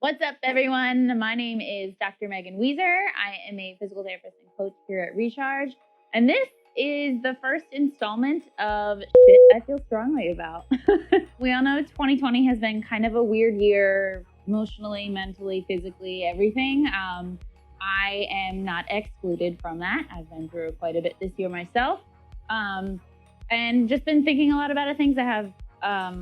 What's up, everyone? My name is Dr. Meghan Wieser. I am a physical therapist and coach here at Recharge. And this is the first installment of shit I feel strongly about. We all know 2020 has been kind of a weird year, emotionally, mentally, physically, everything. I am not excluded from that. I've been through quite a bit this year myself. And just been thinking a lot about things that have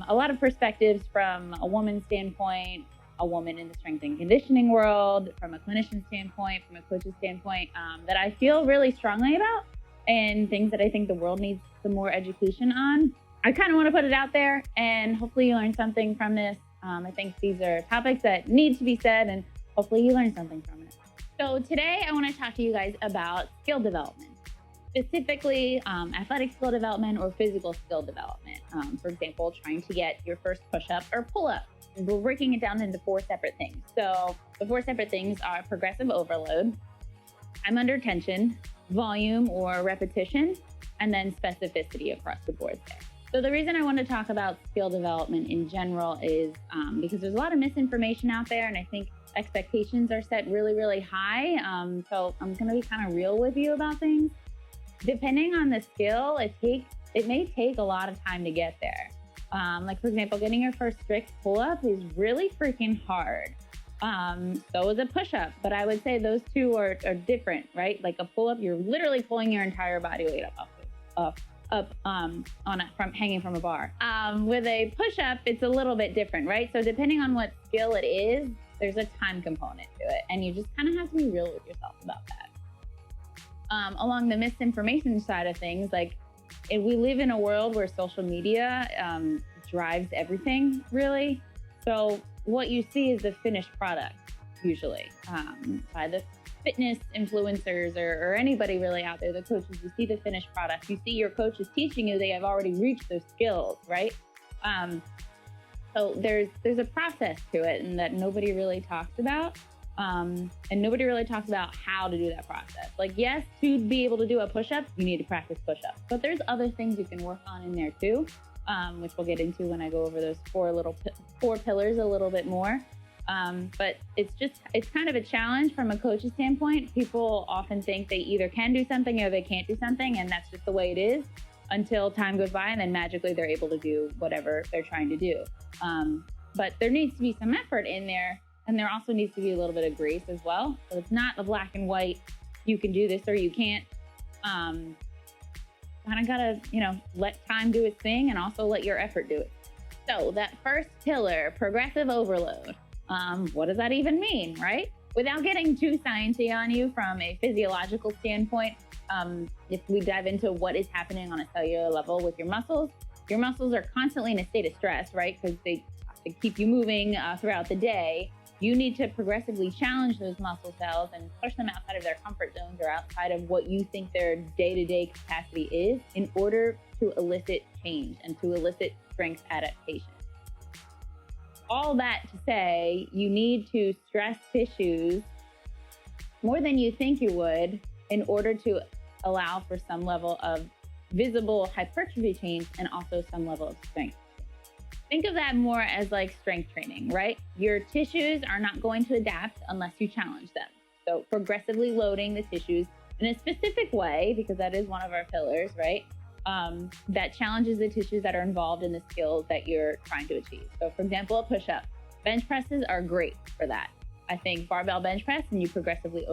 a lot of perspectives from a woman's standpoint, a woman in the strength and conditioning world, from a clinician standpoint, from a coach's standpoint, that I feel really strongly about, and things that I think the world needs some more education on. I kind of want to put it out there, and hopefully you learn something from this. I think these are topics that need to be said, and hopefully you learn something from it. So today I want to talk to you guys about skill development, specifically athletic skill development or physical skill development. For example, trying to get your first push-up or pull-up. We're breaking it down into 4 separate things. So the 4 separate things are progressive overload, time under tension, volume or repetition, and then specificity across the board there. So the reason I want to talk about skill development in general is because there's a lot of misinformation out there, and I think expectations are set really, really high. So I'm going to be kind of real with you about things. Depending on the skill, it may take a lot of time to get there. Like, for example, getting your first strict pull-up is really freaking hard. So is a push-up, but I would say those two are different, right? Like a pull-up, you're literally pulling your entire body weight from hanging from a bar. With a push-up, it's a little bit different, right? So depending on what skill it is, there's a time component to it, and you just kind of have to be real with yourself about that. Along the misinformation side of things, like, we live in a world where social media drives everything, really. So what you see is the finished product, usually, by the fitness influencers or anybody really out there, the coaches. You see the finished product. You see your coaches teaching you they have already reached those skills, right? So there's a process to it, and that nobody really talks about. And nobody really talks about how to do that process. Like, yes, to be able to do a push-up, you need to practice push-ups. But there's other things you can work on in there too, which we'll get into when I go over those 4 pillars a little bit more. But it's kind of a challenge from a coach's standpoint. People often think they either can do something or they can't do something, and that's just the way it is until time goes by, and then magically they're able to do whatever they're trying to do. But there needs to be some effort in there. And there also needs to be a little bit of grace as well. So it's not a black and white, you can do this or you can't. Kind of gotta, let time do its thing and also let your effort do it. So that first pillar, progressive overload, what does that even mean, right? Without getting too sciencey on you from a physiological standpoint, if we dive into what is happening on a cellular level with your muscles are constantly in a state of stress, right? Because they have to keep you moving throughout the day. You need to progressively challenge those muscle cells and push them outside of their comfort zones or outside of what you think their day-to-day capacity is in order to elicit change and to elicit strength adaptation. All that to say, you need to stress tissues more than you think you would in order to allow for some level of visible hypertrophy change and also some level of strength. Think of that more as like strength training, right? Your tissues are not going to adapt unless you challenge them. So progressively loading the tissues in a specific way, because that is one of our pillars, right? That challenges the tissues that are involved in the skills that you're trying to achieve. So for example, a push-up. Bench presses are great for that. I think barbell bench press, and you progressively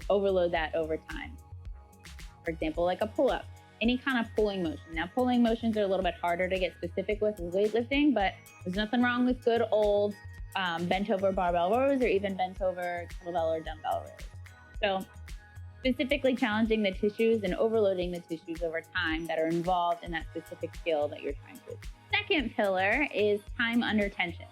overload that over time. For example, like a pull-up. Any kind of pulling motion. Now, pulling motions are a little bit harder to get specific with weightlifting, but there's nothing wrong with good old bent over barbell rows or even bent over kettlebell or dumbbell rows. So specifically challenging the tissues and overloading the tissues over time that are involved in that specific skill that you're trying to. Second pillar is time under tension.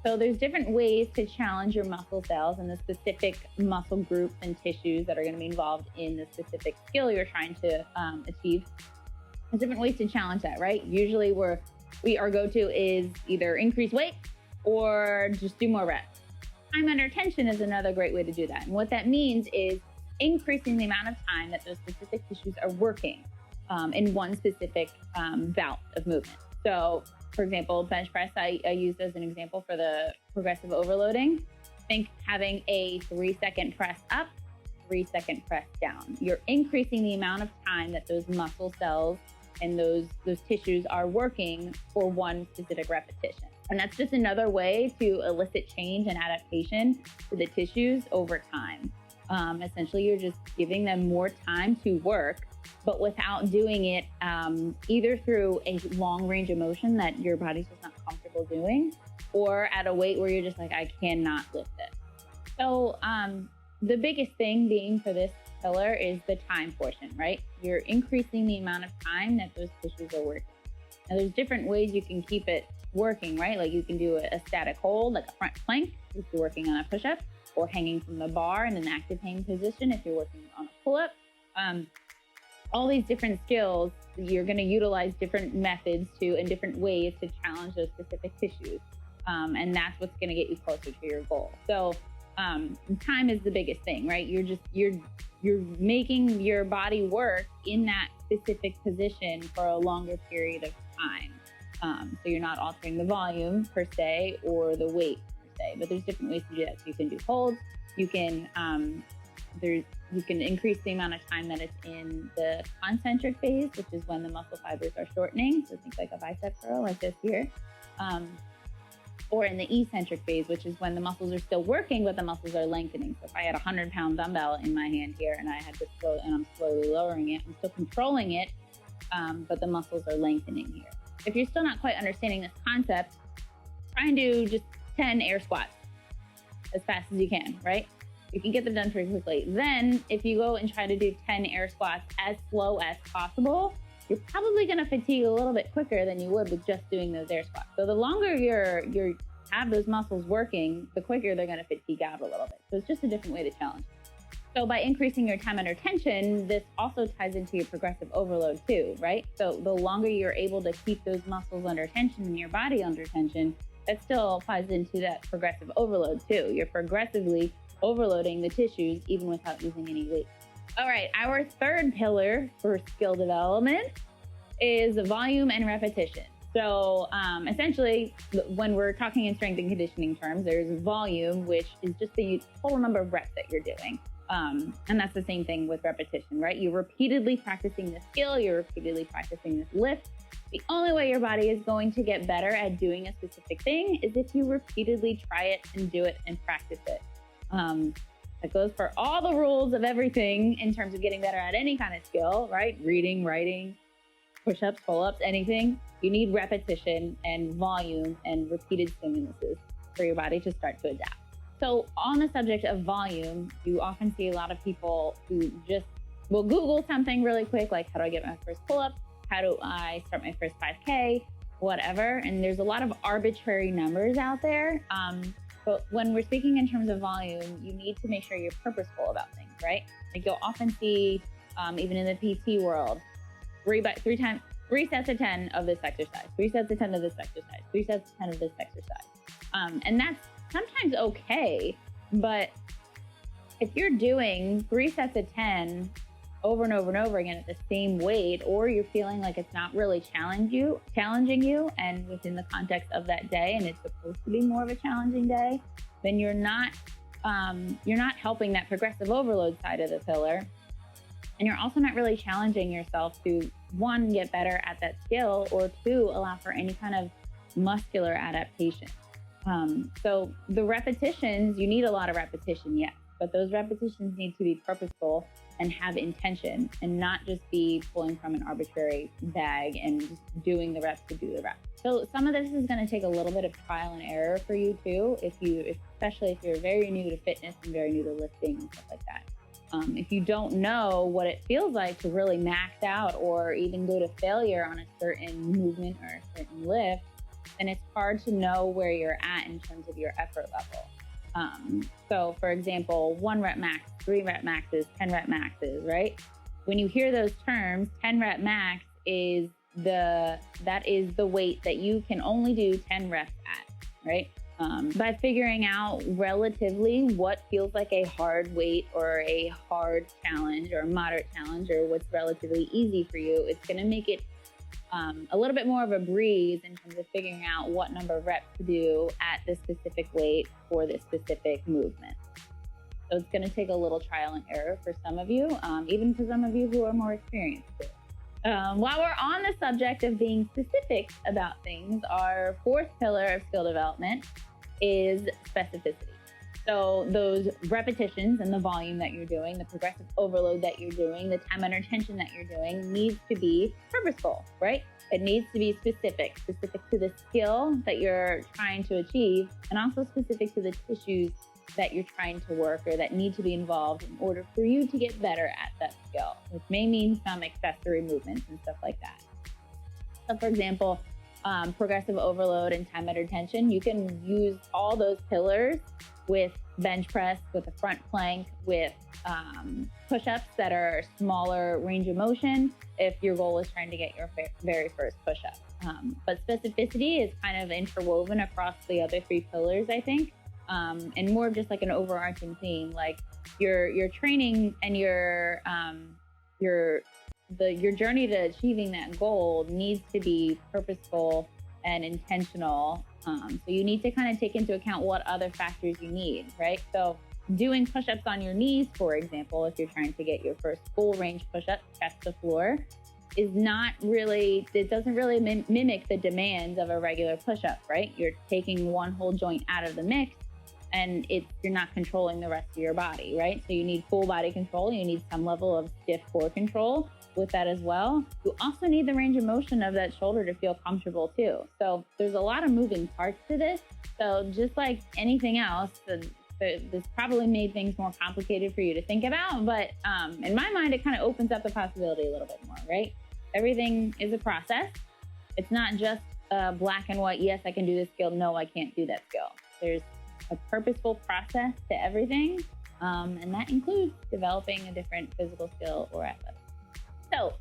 So there's different ways to challenge your muscle cells and the specific muscle groups and tissues that are going to be involved in the specific skill you're trying to achieve. There's different ways to challenge that, right? Usually our go-to is either increase weight or just do more reps. Time under tension is another great way to do that. And what that means is increasing the amount of time that those specific tissues are working in one specific bout of movement. So for example, bench press I used as an example for the progressive overloading. Think having a 3-second press up, 3-second press down. You're increasing the amount of time that those muscle cells and those tissues are working for one specific repetition. And that's just another way to elicit change and adaptation to the tissues over time. Essentially, you're just giving them more time to work, but without doing it either through a long range of motion that your body's just not comfortable doing, or at a weight where you're just like, I cannot lift it. So the biggest thing being for this pillar is the time portion, right? You're increasing the amount of time that those tissues are working. Now there's different ways you can keep it working, right? Like you can do a static hold, like a front plank if you're working on a push-up, or hanging from the bar in an active hang position if you're working on a pull-up. All these different skills, you're going to utilize different methods and different ways to challenge those specific tissues. And that's what's going to get you closer to your goal. So time is the biggest thing, right? You're making your body work in that specific position for a longer period of time. So you're not altering the volume per se or the weight per se, but there's different ways to do that. So you can do holds. You can increase the amount of time that it's in the concentric phase, which is when the muscle fibers are shortening. So think like a bicep curl like this here. Or in the eccentric phase, which is when the muscles are still working, but the muscles are lengthening. So if I had a 100-pound dumbbell in my hand here and I had to I'm slowly lowering it, I'm still controlling it, but the muscles are lengthening here. If you're still not quite understanding this concept, try and do just 10 air squats as fast as you can, right? You can get them done pretty quickly. Then if you go and try to do 10 air squats as slow as possible, you're probably going to fatigue a little bit quicker than you would with just doing those air squats. So the longer you have those muscles working, the quicker they're going to fatigue out a little bit. So it's just a different way to challenge. So by increasing your time under tension, this also ties into your progressive overload too, right? So the longer you're able to keep those muscles under tension and your body under tension, that still ties into that progressive overload too. You're progressively overloading the tissues even without using any weight. All right, our third pillar for skill development is volume and repetition. So essentially, when we're talking in strength and conditioning terms, there's volume, which is just the total number of reps that you're doing. And that's the same thing with repetition, right? You're repeatedly practicing this skill, you're repeatedly practicing this lift. The only way your body is going to get better at doing a specific thing is if you repeatedly try it and do it and practice it. That goes for all the rules of everything in terms of getting better at any kind of skill, right? Reading, writing, push-ups, pull-ups, anything. You need repetition and volume and repeated stimuluses for your body to start to adapt. So on the subject of volume, you often see a lot of people who just will Google something really quick, like how do I get my first pull-up? How do I start my first 5K? Whatever. And there's a lot of arbitrary numbers out there. But when we're speaking in terms of volume, you need to make sure you're purposeful about things, right? Like you'll often see, even in the PT world, 3 sets of 10 of this exercise, 3 sets of 10 of this exercise, 3 sets of 10 of this exercise. And that's sometimes okay, but if you're doing 3 sets of 10 over and over and over again at the same weight, or you're feeling like it's not really challenging you and within the context of that day, and it's supposed to be more of a challenging day, then you're not helping that progressive overload side of the pillar. And you're also not really challenging yourself to, 1, get better at that skill, or 2, allow for any kind of muscular adaptation. So the repetitions, you need a lot of repetition, yes, but those repetitions need to be purposeful and have intention, and not just be pulling from an arbitrary bag and just doing the reps to do the reps. So some of this is going to take a little bit of trial and error for you too, especially if you're very new to fitness and very new to lifting and stuff like that. If you don't know what it feels like to really max out or even go to failure on a certain movement or a certain lift, then it's hard to know where you're at in terms of your effort level. So for example, 1 rep max, 3 rep maxes, 10 rep maxes, right? When you hear those terms, 10 rep max is the weight that you can only do 10 reps at, right? By figuring out relatively what feels like a hard weight or a hard challenge or a moderate challenge or what's relatively easy for you, it's going to make it a little bit more of a breeze in terms of figuring out what number of reps to do at this specific weight for this specific movement. So it's going to take a little trial and error for some of you, even for some of you who are more experienced. While we're on the subject of being specific about things, our fourth pillar of skill development is specificity. So those repetitions and the volume that you're doing, the progressive overload that you're doing, the time under tension that you're doing needs to be purposeful, right? It needs to be specific to the skill that you're trying to achieve, and also specific to the tissues that you're trying to work or that need to be involved in order for you to get better at that skill, which may mean some accessory movements and stuff like that. So for example, progressive overload and time under tension, you can use all those pillars with bench press, with a front plank, with push-ups that are smaller range of motion if your goal is trying to get your very first push-up. But specificity is kind of interwoven across the other three pillars, I think, and more of just like an overarching theme. Like your training and your journey to achieving that goal needs to be purposeful and intentional. So you need to kind of take into account what other factors you need, right? So doing push-ups on your knees, for example, if you're trying to get your first full range push-up, chest to floor, is not really, it doesn't really mimic the demands of a regular push-up, right? You're taking one whole joint out of the mix, and you're not controlling the rest of your body, right? So you need full body control. You need some level of stiff core control with that as well. You also need the range of motion of that shoulder to feel comfortable too. So there's a lot of moving parts to this. So just like anything else, this probably made things more complicated for you to think about, but in my mind, it kind of opens up the possibility a little bit more, right? Everything is a process. It's not just black and white. Yes, I can do this skill. No, I can't do that skill. There's a purposeful process to everything, and that includes developing a different physical skill or athletics. So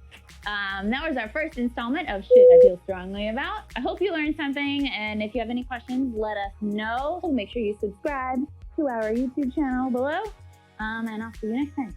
that was our first installment of Shit I Feel Strongly About. I hope you learned something, and if you have any questions, let us know. Make sure you subscribe to our YouTube channel below, and I'll see you next time.